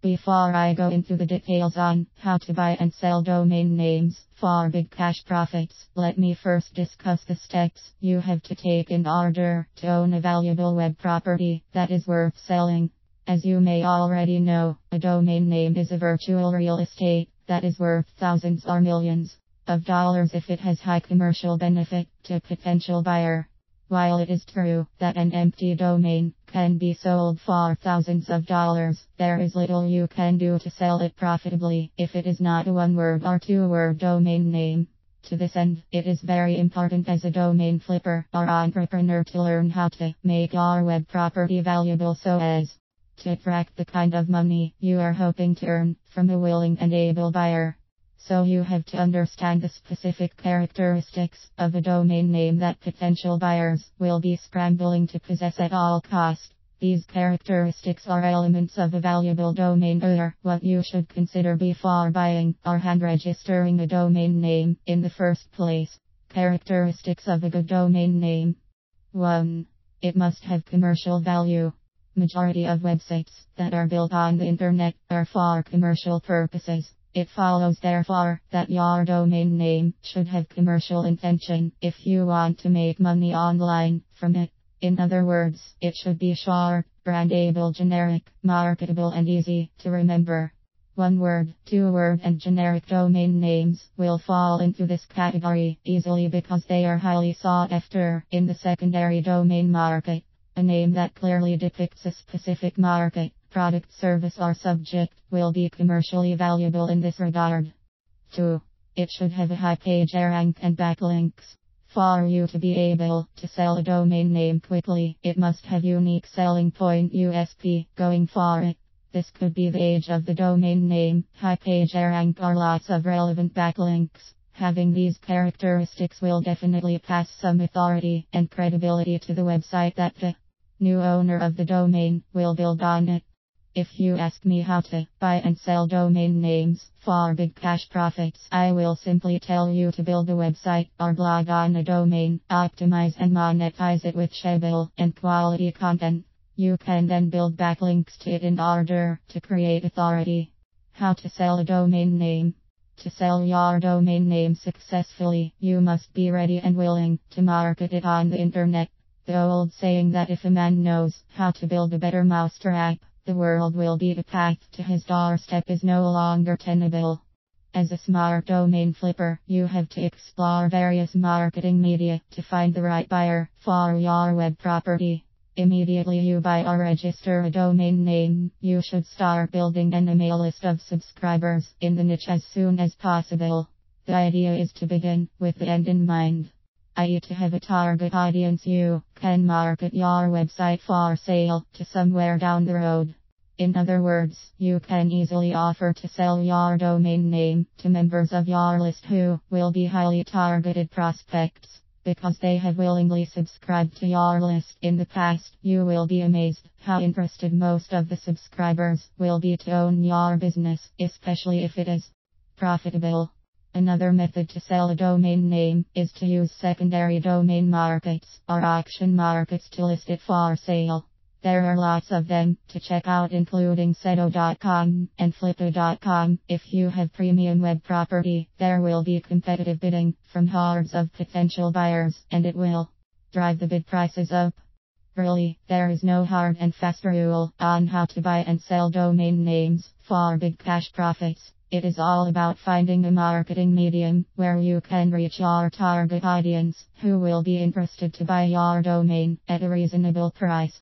Before I go into the details on how to buy and sell domain names for big cash profits, let me first discuss the steps you have to take in order to own a valuable web property that is worth selling. As you may already know, a domain name is a virtual real estate that is worth thousands or millions of dollars if it has high commercial benefit to a potential buyer. While it is true that an empty domain can be sold for thousands of dollars, there is little you can do to sell it profitably if it is not a one-word or two-word domain name. To this end, it is very important as a domain flipper or entrepreneur to learn how to make your web property valuable so as to attract the kind of money you are hoping to earn from a willing and able buyer. So you have to understand the specific characteristics of a domain name that potential buyers will be scrambling to possess at all cost. These characteristics or elements of a valuable domain are what you should consider before buying or hand registering a domain name in the first place. Characteristics of a good domain name. 1. It must have commercial value. Majority of websites that are built on the internet are for commercial purposes. It follows therefore that your domain name should have commercial intention if you want to make money online from it. In other words, it should be short, brandable, generic, marketable and easy to remember. One word, two word and generic domain names will fall into this category easily because they are highly sought after in the secondary domain market. A name that clearly depicts a specific market, product, service or subject will be commercially valuable in this regard. 2. It should have a high page rank and backlinks. For you to be able to sell a domain name quickly, it must have unique selling point USP going for it. This could be the age of the domain name, high page rank or lots of relevant backlinks. Having these characteristics will definitely pass some authority and credibility to the website that the new owner of the domain will build on it. If you ask me how to buy and sell domain names for big cash profits, I will simply tell you to build a website or blog on a domain, optimize and monetize it with shareable and quality content. You can then build backlinks to it in order to create authority. How to sell a domain name. To sell your domain name successfully, you must be ready and willing to market it on the internet. The old saying that if a man knows how to build a better mousetrap, the world will be a path to his doorstep is no longer tenable. As a smart domain flipper, you have to explore various marketing media to find the right buyer for your web property. Immediately you buy or register a domain name, you should start building an email list of subscribers in the niche as soon as possible. The idea is to begin with the end in mind, i.e. to have a target audience you can market your website for sale to somewhere down the road. In other words, you can easily offer to sell your domain name to members of your list who will be highly targeted prospects. Because they have willingly subscribed to your list in the past, you will be amazed how interested most of the subscribers will be to own your business, especially if it is profitable. Another method to sell a domain name is to use secondary domain markets or auction markets to list it for sale. There are lots of them to check out, including Sedo.com and Flippa.com. If you have premium web property, there will be competitive bidding from hordes of potential buyers, and it will drive the bid prices up. Really, there is no hard and fast rule on how to buy and sell domain names for big cash profits. It is all about finding a marketing medium where you can reach your target audience who will be interested to buy your domain at a reasonable price.